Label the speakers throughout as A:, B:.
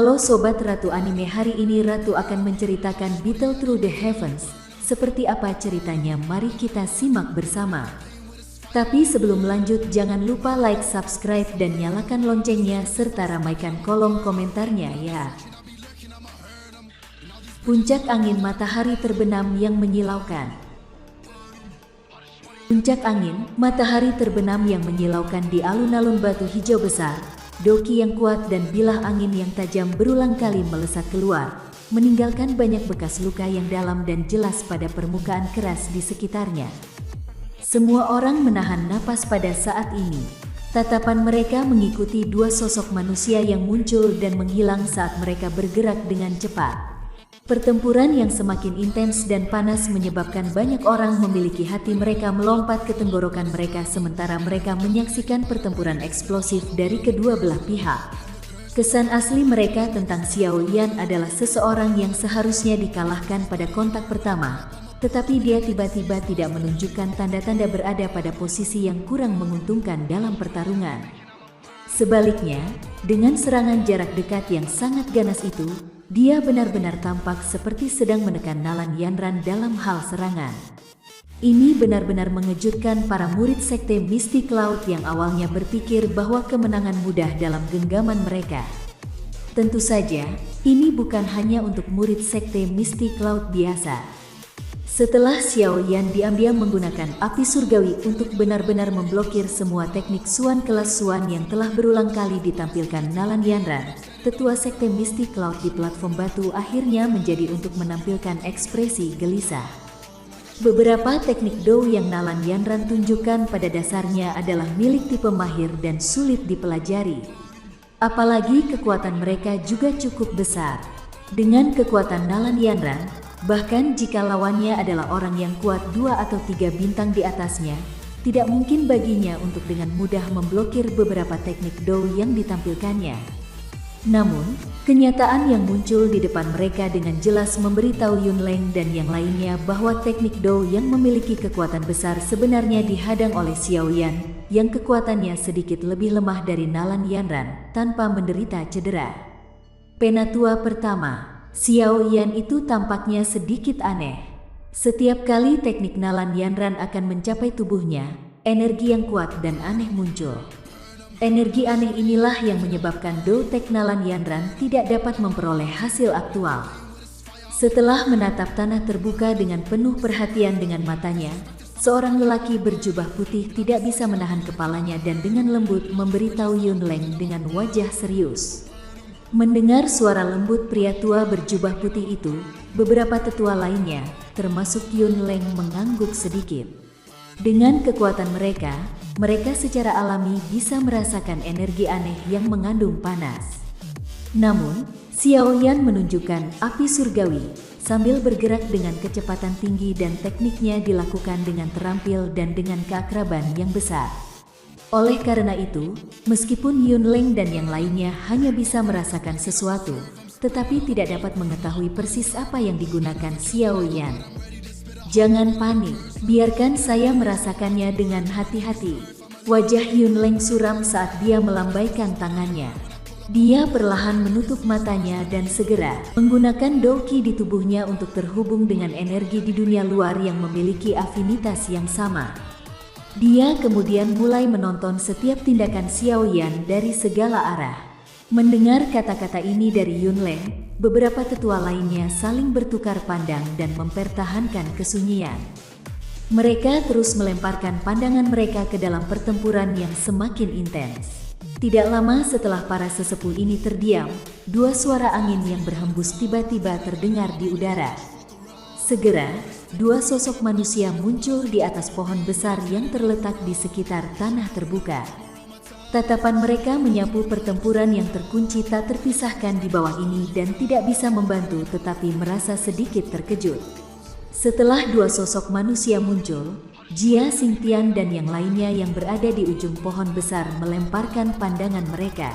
A: Halo Sobat Ratu Anime, hari ini Ratu akan menceritakan Battle Through the Heavens. Seperti apa ceritanya, mari kita simak bersama. Tapi sebelum lanjut, jangan lupa like, subscribe, dan nyalakan loncengnya serta ramaikan kolom komentarnya ya. Puncak angin matahari terbenam yang menyilaukan. Puncak angin matahari terbenam yang menyilaukan di alun-alun batu hijau besar. Doki yang kuat dan bilah angin yang tajam berulang kali melesat keluar, meninggalkan banyak bekas luka yang dalam dan jelas pada permukaan keras di sekitarnya. Semua orang menahan napas pada saat ini. Tatapan mereka mengikuti dua sosok manusia yang muncul dan menghilang saat mereka bergerak dengan cepat. Pertempuran yang semakin intens dan panas menyebabkan banyak orang memiliki hati mereka melompat ke tenggorokan mereka sementara mereka menyaksikan pertempuran eksplosif dari kedua belah pihak. Kesan asli mereka tentang Xiao Yan adalah seseorang yang seharusnya dikalahkan pada kontak pertama, tetapi dia tiba-tiba tidak menunjukkan tanda-tanda berada pada posisi yang kurang menguntungkan dalam pertarungan. Sebaliknya, dengan serangan jarak dekat yang sangat ganas itu, dia benar-benar tampak seperti sedang menekan Nalan Yanran dalam hal serangan. Ini benar-benar mengejutkan para murid sekte Mystic Cloud yang awalnya berpikir bahwa kemenangan mudah dalam genggaman mereka. Tentu saja, ini bukan hanya untuk murid sekte Mystic Cloud biasa. Setelah Xiao Yan diam-diam menggunakan api surgawi untuk benar-benar memblokir semua teknik Suan kelas Suan yang telah berulang kali ditampilkan Nalan Yanran, tetua sekte Mystic Cloud di platform batu akhirnya menjadi untuk menampilkan ekspresi gelisah. Beberapa teknik Do yang Nalan Yanran tunjukkan pada dasarnya adalah milik tipe mahir dan sulit dipelajari. Apalagi kekuatan mereka juga cukup besar. Dengan kekuatan Nalan Yanran, bahkan jika lawannya adalah orang yang kuat 2 atau 3 bintang di atasnya, tidak mungkin baginya untuk dengan mudah memblokir beberapa teknik Do yang ditampilkannya. Namun, kenyataan yang muncul di depan mereka dengan jelas memberitahu Yunleng dan yang lainnya bahwa teknik Do yang memiliki kekuatan besar sebenarnya dihadang oleh Xiao Yan, yang kekuatannya sedikit lebih lemah dari Nalan Yanran, tanpa menderita cedera. Penatua pertama, Xiao Yan itu tampaknya sedikit aneh. Setiap kali teknik Nalan Yanran akan mencapai tubuhnya, energi yang kuat dan aneh muncul. Energi aneh inilah yang menyebabkan Do Tek Nalan Yanran tidak dapat memperoleh hasil aktual. Setelah menatap tanah terbuka dengan penuh perhatian dengan matanya, seorang lelaki berjubah putih tidak bisa menahan kepalanya dan dengan lembut memberitahu Yunleng dengan wajah serius. Mendengar suara lembut pria tua berjubah putih itu, beberapa tetua lainnya, termasuk Yunleng, mengangguk sedikit. Dengan kekuatan mereka secara alami bisa merasakan energi aneh yang mengandung panas. Namun, Xiao Yan menunjukkan api surgawi sambil bergerak dengan kecepatan tinggi dan tekniknya dilakukan dengan terampil dan dengan keakraban yang besar. Oleh karena itu, meskipun Yunleng dan yang lainnya hanya bisa merasakan sesuatu, tetapi tidak dapat mengetahui persis apa yang digunakan Xiao Yan. Jangan panik, biarkan saya merasakannya dengan hati-hati. Wajah Yunleng suram saat dia melambaikan tangannya. Dia perlahan menutup matanya dan segera menggunakan doki di tubuhnya untuk terhubung dengan energi di dunia luar yang memiliki afinitas yang sama. Dia kemudian mulai menonton setiap tindakan Xiao Yan dari segala arah. Mendengar kata-kata ini dari Yunleng, beberapa tetua lainnya saling bertukar pandang dan mempertahankan kesunyian. Mereka terus melemparkan pandangan mereka ke dalam pertempuran yang semakin intens. Tidak lama setelah para sesepuh ini terdiam, dua suara angin yang berhembus tiba-tiba terdengar di udara. Segera, dua sosok manusia muncul di atas pohon besar yang terletak di sekitar tanah terbuka. Tatapan mereka menyapu pertempuran yang terkunci tak terpisahkan di bawah ini dan tidak bisa membantu tetapi merasa sedikit terkejut. Setelah dua sosok manusia muncul, Jia Xingtian dan yang lainnya yang berada di ujung pohon besar melemparkan pandangan mereka.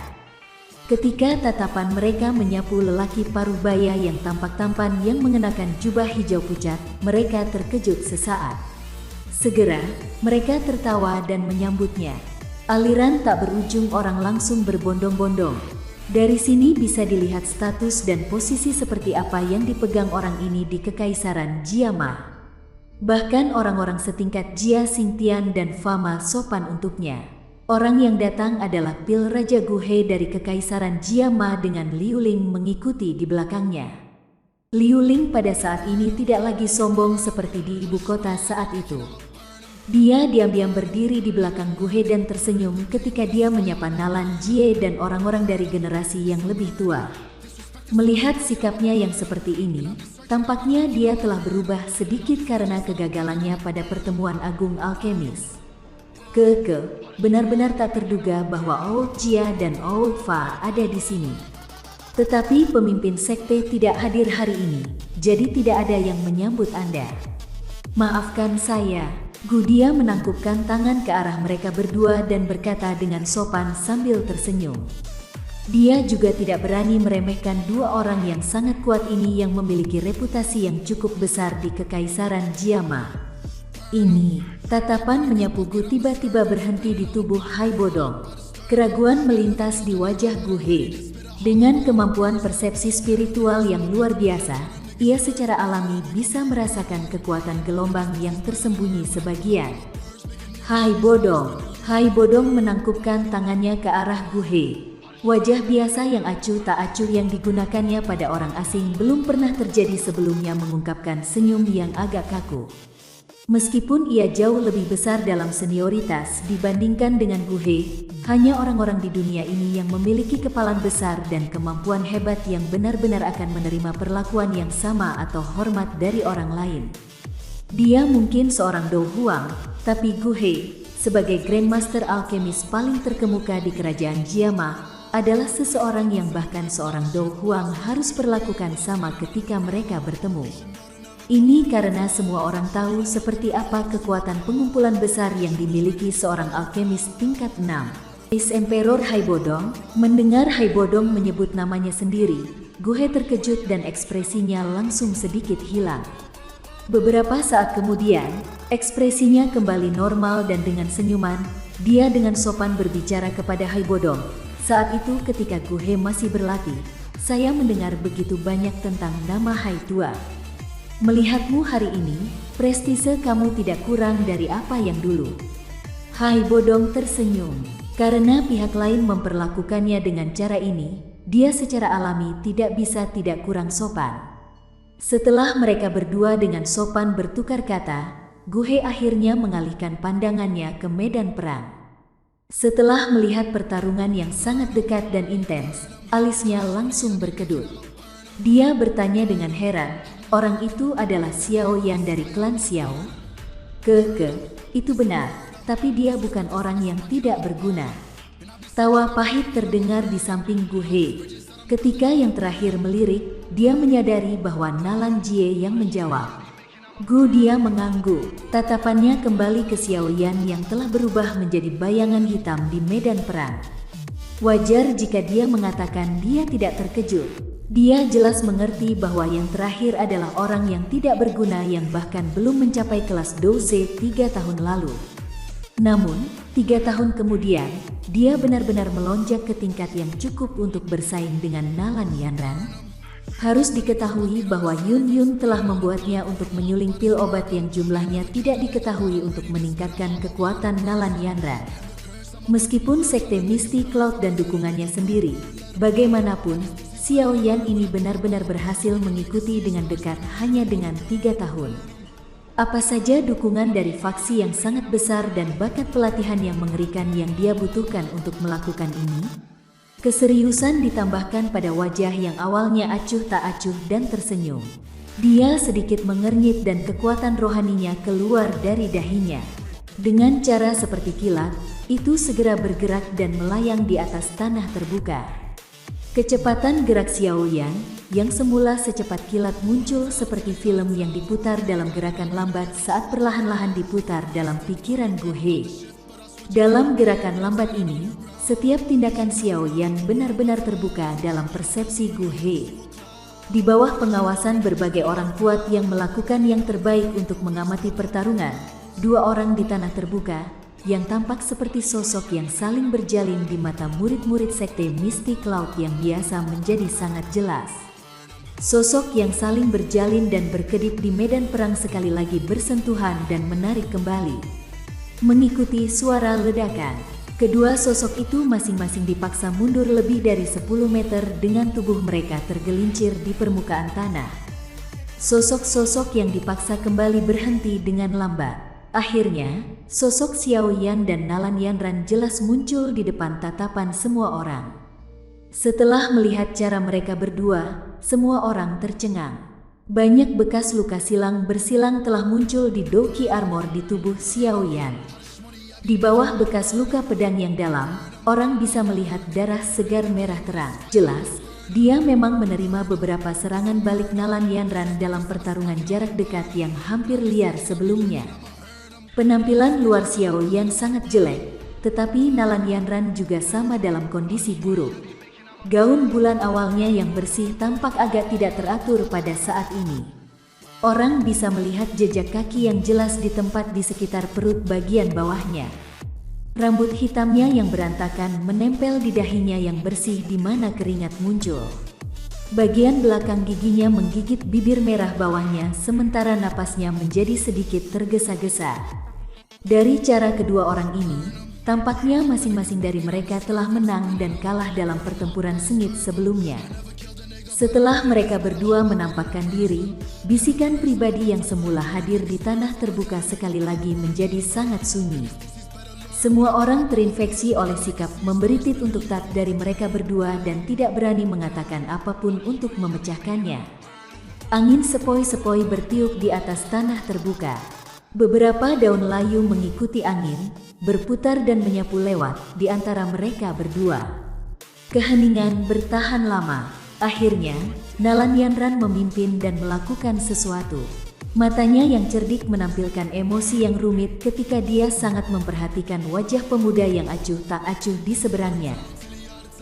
A: Ketika tatapan mereka menyapu lelaki parubaya yang tampak tampan yang mengenakan jubah hijau pucat, mereka terkejut sesaat. Segera, mereka tertawa dan menyambutnya. Aliran tak berujung orang langsung berbondong-bondong. Dari sini bisa dilihat status dan posisi seperti apa yang dipegang orang ini di Kekaisaran Jiama. Bahkan orang-orang setingkat Jia Xingtian dan Fama sopan untuknya. Orang yang datang adalah Pil Raja Guhe dari Kekaisaran Jiama dengan Liu Ling mengikuti di belakangnya. Liu Ling pada saat ini tidak lagi sombong seperti di ibu kota saat itu. Dia diam-diam berdiri di belakang Guhe dan tersenyum ketika dia menyapa Nalan Jie dan orang-orang dari generasi yang lebih tua. Melihat sikapnya yang seperti ini, tampaknya dia telah berubah sedikit karena kegagalannya pada pertemuan agung alkemis. Benar-benar tak terduga bahwa Old Jia dan Old Fa ada di sini. Tetapi pemimpin sekte tidak hadir hari ini, jadi tidak ada yang menyambut Anda. Maafkan saya. Gudia menangkupkan tangan ke arah mereka berdua dan berkata dengan sopan sambil tersenyum. Dia juga tidak berani meremehkan dua orang yang sangat kuat ini yang memiliki reputasi yang cukup besar di Kekaisaran Jiama. Ini, tatapan menyapu Gu tiba-tiba berhenti di tubuh Hai Bodong. Keraguan melintas di wajah Guhe. Dengan kemampuan persepsi spiritual yang luar biasa, ia secara alami bisa merasakan kekuatan gelombang yang tersembunyi sebagian. Hai Bodong menangkupkan tangannya ke arah Guhe. Wajah biasa yang acuh tak acuh yang digunakannya pada orang asing belum pernah terjadi sebelumnya mengungkapkan senyum yang agak kaku. Meskipun ia jauh lebih besar dalam senioritas dibandingkan dengan Guhe, hanya orang-orang di dunia ini yang memiliki kepalan besar dan kemampuan hebat yang benar-benar akan menerima perlakuan yang sama atau hormat dari orang lain. Dia mungkin seorang Dou Huang, tapi Guhe, sebagai Grandmaster Alkemis paling terkemuka di kerajaan Jiama, adalah seseorang yang bahkan seorang Dou Huang harus perlakukan sama ketika mereka bertemu. Ini karena semua orang tahu seperti apa kekuatan pengumpulan besar yang dimiliki seorang alkemis tingkat 6. Emperor Hai Bodong mendengar Hai Bodong menyebut namanya sendiri, Guhe terkejut dan ekspresinya langsung sedikit hilang. Beberapa saat kemudian, ekspresinya kembali normal dan dengan senyuman, dia dengan sopan berbicara kepada Hai Bodong. Saat itu ketika Guhe masih berlatih, saya mendengar begitu banyak tentang nama Hai Tua. Melihatmu hari ini, prestise kamu tidak kurang dari apa yang dulu. Hai Bodong tersenyum. Karena pihak lain memperlakukannya dengan cara ini, dia secara alami tidak bisa tidak kurang sopan. Setelah mereka berdua dengan sopan bertukar kata, Guhe akhirnya mengalihkan pandangannya ke medan perang. Setelah melihat pertarungan yang sangat dekat dan intens, alisnya langsung berkedut. Dia bertanya dengan heran, orang itu adalah Xiao Yan dari klan Xiao? Itu benar, tapi dia bukan orang yang tidak berguna. Tawa pahit terdengar di samping Guhe. Ketika yang terakhir melirik, dia menyadari bahwa Nalan Jie yang menjawab. Dia mengangguk, tatapannya kembali ke Xiao Yan yang telah berubah menjadi bayangan hitam di medan perang. Wajar jika dia mengatakan dia tidak terkejut. Dia jelas mengerti bahwa yang terakhir adalah orang yang tidak berguna yang bahkan belum mencapai kelas Doze 3 tahun lalu. Namun, 3 tahun kemudian, dia benar-benar melonjak ke tingkat yang cukup untuk bersaing dengan Nalan Yanran. Harus diketahui bahwa Yun Yun telah membuatnya untuk menyuling pil obat yang jumlahnya tidak diketahui untuk meningkatkan kekuatan Nalan Yanran. Meskipun sekte Misty Cloud dan dukungannya sendiri, bagaimanapun, Xiao Yan ini benar-benar berhasil mengikuti dengan dekat hanya dengan 3 tahun. Apa saja dukungan dari faksi yang sangat besar dan bakat pelatihan yang mengerikan yang dia butuhkan untuk melakukan ini? Keseriusan ditambahkan pada wajah yang awalnya acuh tak acuh dan tersenyum. Dia sedikit mengernyit dan kekuatan rohaninya keluar dari dahinya. Dengan cara seperti kilat, itu segera bergerak dan melayang di atas tanah terbuka. Kecepatan gerak Xiao Yan, yang semula secepat kilat muncul seperti film yang diputar dalam gerakan lambat saat perlahan-lahan diputar dalam pikiran Guhe. Dalam gerakan lambat ini, setiap tindakan Xiao Yan benar-benar terbuka dalam persepsi Guhe. Di bawah pengawasan berbagai orang kuat yang melakukan yang terbaik untuk mengamati pertarungan, 2 orang di tanah terbuka, yang tampak seperti sosok yang saling berjalin di mata murid-murid sekte mistik laut yang biasa menjadi sangat jelas. Sosok yang saling berjalin dan berkedip di medan perang sekali lagi bersentuhan dan menarik kembali. Mengikuti suara ledakan, kedua sosok itu masing-masing dipaksa mundur lebih dari 10 meter dengan tubuh mereka tergelincir di permukaan tanah. Sosok-sosok yang dipaksa kembali berhenti dengan lambat. Akhirnya, sosok Xiao Yan dan Nalan Yanran jelas muncul di depan tatapan semua orang. Setelah melihat cara mereka berdua, semua orang tercengang. Banyak bekas luka silang bersilang telah muncul di doki armor di tubuh Xiao Yan. Di bawah bekas luka pedang yang dalam, orang bisa melihat darah segar merah terang. Jelas, dia memang menerima beberapa serangan balik Nalan Yanran dalam pertarungan jarak dekat yang hampir liar sebelumnya. Penampilan luar Xiao Yan sangat jelek, tetapi Nalan Yanran juga sama dalam kondisi buruk. Gaun bulan awalnya yang bersih tampak agak tidak teratur pada saat ini. Orang bisa melihat jejak kaki yang jelas di tempat di sekitar perut bagian bawahnya. Rambut hitamnya yang berantakan menempel di dahinya yang bersih di mana keringat muncul. Bagian belakang giginya menggigit bibir merah bawahnya sementara napasnya menjadi sedikit tergesa-gesa. Dari cara kedua orang ini, tampaknya masing-masing dari mereka telah menang dan kalah dalam pertempuran sengit sebelumnya. Setelah mereka berdua menampakkan diri, bisikan pribadi yang semula hadir di tanah terbuka sekali lagi menjadi sangat sunyi. Semua orang terinfeksi oleh sikap memberi tit untuk tat dari mereka berdua dan tidak berani mengatakan apapun untuk memecahkannya. Angin sepoi-sepoi bertiup di atas tanah terbuka. Beberapa daun layu mengikuti angin, berputar dan menyapu lewat di antara mereka berdua. Keheningan bertahan lama. Akhirnya, Nalan Yanran memimpin dan melakukan sesuatu. Matanya yang cerdik menampilkan emosi yang rumit ketika dia sangat memperhatikan wajah pemuda yang acuh tak acuh di seberangnya.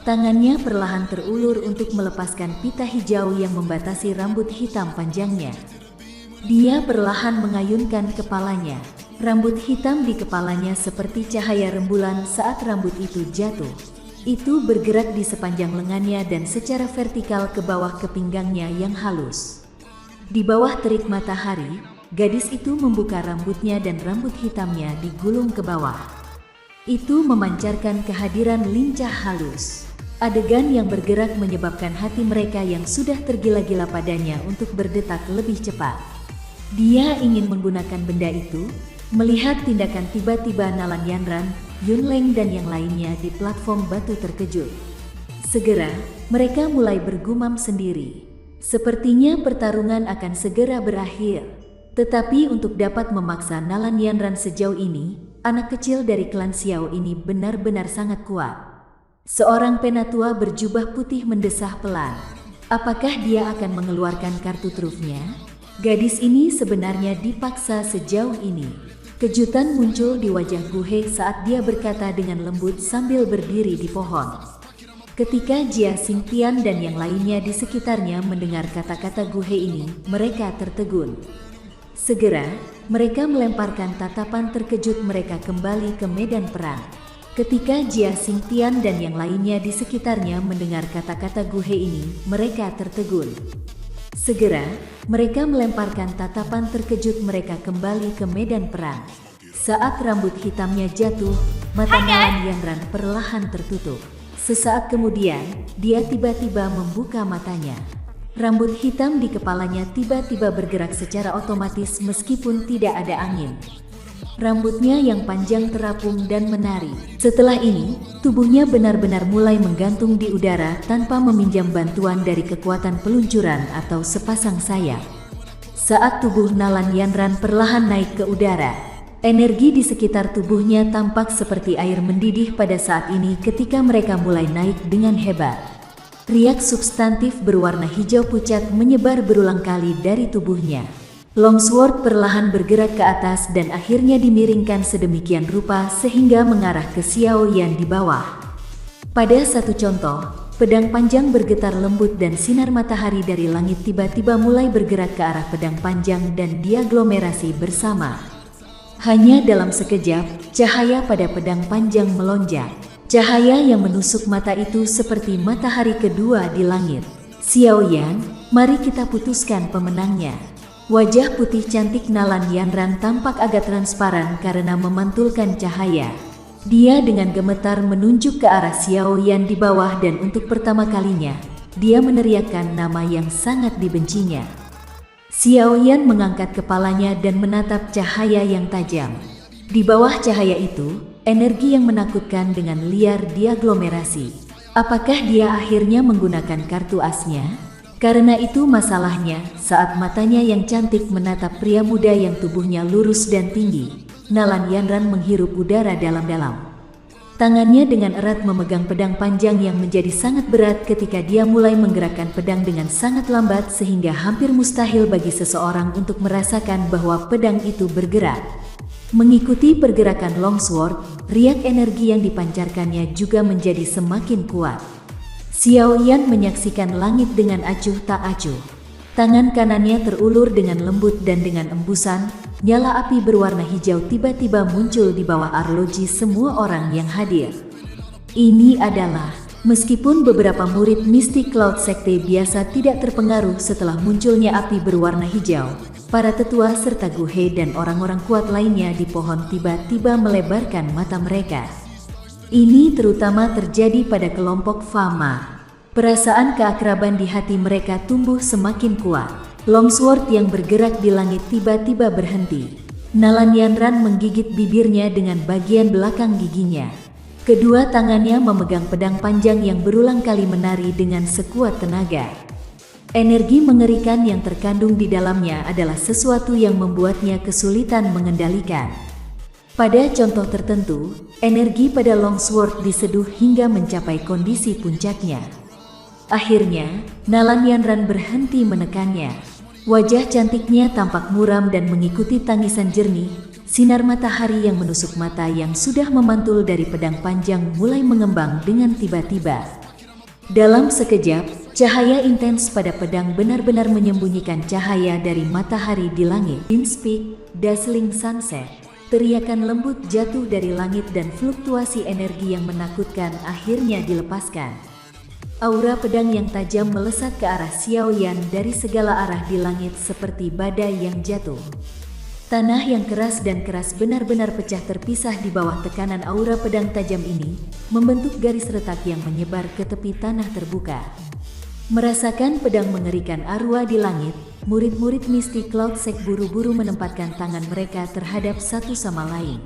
A: Tangannya perlahan terulur untuk melepaskan pita hijau yang membatasi rambut hitam panjangnya. Dia perlahan mengayunkan kepalanya. Rambut hitam di kepalanya seperti cahaya rembulan saat rambut itu jatuh. Itu bergerak di sepanjang lengannya dan secara vertikal ke bawah ke pinggangnya yang halus. Di bawah terik matahari, gadis itu membuka rambutnya dan rambut hitamnya digulung ke bawah. Itu memancarkan kehadiran lincah halus. Adegan yang bergerak menyebabkan hati mereka yang sudah tergila-gila padanya untuk berdetak lebih cepat. Dia ingin menggunakan benda itu, melihat tindakan tiba-tiba Nalan Yanran, Yunleng dan yang lainnya di platform batu terkejut. Segera, mereka mulai bergumam sendiri. Sepertinya pertarungan akan segera berakhir. Tetapi untuk dapat memaksa Nalan Yanran sejauh ini, anak kecil dari klan Xiao ini benar-benar sangat kuat. Seorang penatua berjubah putih mendesah pelan. Apakah dia akan mengeluarkan kartu trufnya? Gadis ini sebenarnya dipaksa sejauh ini. Kejutan muncul di wajah Gu He saat dia berkata dengan lembut sambil berdiri di pohon. Ketika Jia Xingtian dan yang lainnya di sekitarnya mendengar kata-kata Gu He ini, mereka tertegun. Segera, mereka melemparkan tatapan terkejut mereka kembali ke medan perang. Ketika Jia Xingtian dan yang lainnya di sekitarnya mendengar kata-kata Gu He ini, mereka tertegun. Segera, mereka melemparkan tatapan terkejut mereka kembali ke medan perang. Saat rambut hitamnya jatuh, mata Nalan Yanran perlahan tertutup. Sesaat kemudian, dia tiba-tiba membuka matanya. Rambut hitam di kepalanya tiba-tiba bergerak secara otomatis meskipun tidak ada angin. Rambutnya yang panjang terapung dan menari. Setelah ini, tubuhnya benar-benar mulai menggantung di udara tanpa meminjam bantuan dari kekuatan peluncuran atau sepasang sayap. Saat tubuh Nalan Yanran perlahan naik ke udara, energi di sekitar tubuhnya tampak seperti air mendidih pada saat ini ketika mereka mulai naik dengan hebat. Riak substantif berwarna hijau pucat menyebar berulang kali dari tubuhnya. Longsword perlahan bergerak ke atas dan akhirnya dimiringkan sedemikian rupa sehingga mengarah ke Xiao Yan di bawah. Pada satu contoh, pedang panjang bergetar lembut dan sinar matahari dari langit tiba-tiba mulai bergerak ke arah pedang panjang dan diaglomerasi bersama. Hanya dalam sekejap, cahaya pada pedang panjang melonjak. Cahaya yang menusuk mata itu seperti matahari kedua di langit. Xiao Yan, mari kita putuskan pemenangnya. Wajah putih cantik Nalan Yanran tampak agak transparan karena memantulkan cahaya. Dia dengan gemetar menunjuk ke arah Xiao Yan di bawah dan untuk pertama kalinya, dia meneriakkan nama yang sangat dibencinya. Xiao Yan mengangkat kepalanya dan menatap cahaya yang tajam. Di bawah cahaya itu, energi yang menakutkan dengan liar diaglomerasi. Apakah dia akhirnya menggunakan kartu asnya? Karena itu masalahnya, saat matanya yang cantik menatap pria muda yang tubuhnya lurus dan tinggi, Nalan Yanran menghirup udara dalam-dalam. Tangannya dengan erat memegang pedang panjang yang menjadi sangat berat ketika dia mulai menggerakkan pedang dengan sangat lambat sehingga hampir mustahil bagi seseorang untuk merasakan bahwa pedang itu bergerak. Mengikuti pergerakan Longsword, riak energi yang dipancarkannya juga menjadi semakin kuat. Xiao Yan menyaksikan langit dengan acuh tak acuh. Tangan kanannya terulur dengan lembut dan dengan embusan, nyala api berwarna hijau tiba-tiba muncul di bawah arloji semua orang yang hadir. Ini adalah, meskipun beberapa murid Mystic Cloud Sekte biasa tidak terpengaruh setelah munculnya api berwarna hijau, para tetua serta Guhe dan orang-orang kuat lainnya di pohon tiba-tiba melebarkan mata mereka. Ini terutama terjadi pada kelompok Fama. Perasaan keakraban di hati mereka tumbuh semakin kuat. Longsword yang bergerak di langit tiba-tiba berhenti. Nalan Yanran menggigit bibirnya dengan bagian belakang giginya. Kedua tangannya memegang pedang panjang yang berulang kali menari dengan sekuat tenaga. Energi mengerikan yang terkandung di dalamnya adalah sesuatu yang membuatnya kesulitan mengendalikan. Pada contoh tertentu, energi pada Longsword diseduh hingga mencapai kondisi puncaknya. Akhirnya, Nalan Yanran berhenti menekannya. Wajah cantiknya tampak muram dan mengikuti tangisan jernih. Sinar matahari yang menusuk mata yang sudah memantul dari pedang panjang mulai mengembang dengan tiba-tiba. Dalam sekejap, cahaya intens pada pedang benar-benar menyembunyikan cahaya dari matahari di langit. Inspeak, dazzling sunset. Teriakan lembut jatuh dari langit dan fluktuasi energi yang menakutkan akhirnya dilepaskan. Aura pedang yang tajam melesat ke arah Xiao Yan dari segala arah di langit seperti badai yang jatuh. Tanah yang keras dan keras benar-benar pecah terpisah di bawah tekanan aura pedang tajam ini, membentuk garis retak yang menyebar ke tepi tanah terbuka. Merasakan pedang mengerikan arwah di langit, murid-murid Mystic Cloud Sect buru-buru menempatkan tangan mereka terhadap satu sama lain.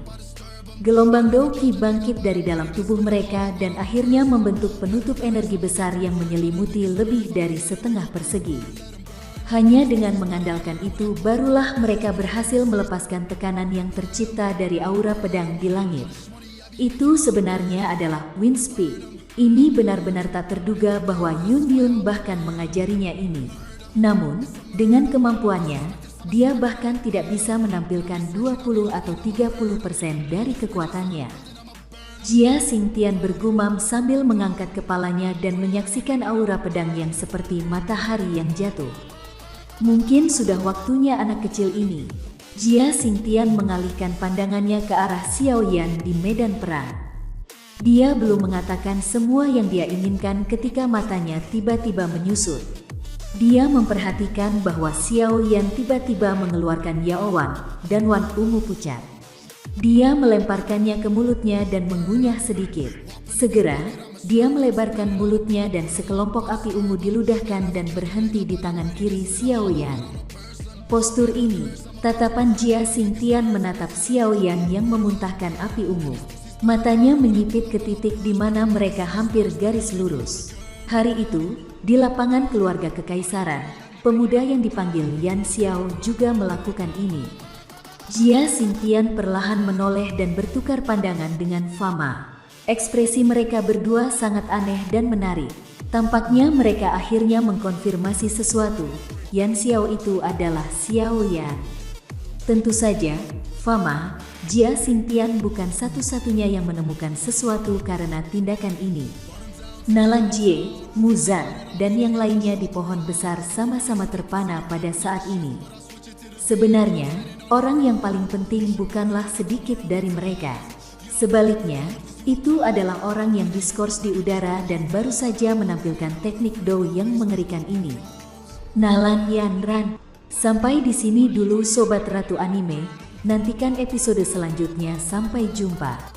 A: Gelombang Douqi bangkit dari dalam tubuh mereka dan akhirnya membentuk penutup energi besar yang menyelimuti lebih dari setengah persegi. Hanya dengan mengandalkan itu barulah mereka berhasil melepaskan tekanan yang tercipta dari aura pedang di langit. Itu sebenarnya adalah Wind Speed. Ini benar-benar tak terduga bahwa Yun Yun bahkan mengajarinya ini. Namun, dengan kemampuannya, dia bahkan tidak bisa menampilkan 20 atau 30% dari kekuatannya. Jia Xingtian bergumam sambil mengangkat kepalanya dan menyaksikan aura pedang yang seperti matahari yang jatuh. Mungkin sudah waktunya anak kecil ini. Jia Xingtian mengalihkan pandangannya ke arah Xiao Yan di medan perang. Dia belum mengatakan semua yang dia inginkan ketika matanya tiba-tiba menyusut. Dia memperhatikan bahwa Xiao Yan tiba-tiba mengeluarkan Yaowan dan Wan ungu pucat. Dia melemparkannya ke mulutnya dan mengunyah sedikit. Segera, dia melebarkan mulutnya dan sekelompok api ungu diludahkan dan berhenti di tangan kiri Xiao Yan. Postur ini, tatapan Jia Xingtian menatap Xiao Yan yang memuntahkan api ungu. Matanya menyipit ke titik di mana mereka hampir garis lurus. Hari itu, di lapangan keluarga kekaisaran, pemuda yang dipanggil Yan Xiao juga melakukan ini. Jia Xingtian perlahan menoleh dan bertukar pandangan dengan Fama. Ekspresi mereka berdua sangat aneh dan menarik. Tampaknya mereka akhirnya mengkonfirmasi sesuatu. Yan Xiao itu adalah Xiao Yan. Tentu saja, Fama, Jia Xingtian bukan satu-satunya yang menemukan sesuatu karena tindakan ini. Nalan Jie, Muzan, dan yang lainnya di pohon besar sama-sama terpana pada saat ini. Sebenarnya, Orang yang paling penting bukanlah sedikit dari mereka. Sebaliknya, itu adalah orang yang diskors di udara dan baru saja menampilkan teknik do yang mengerikan ini. Nalan Yan Ran. Sampai di sini dulu Sobat Ratu Anime, nantikan episode selanjutnya, sampai jumpa.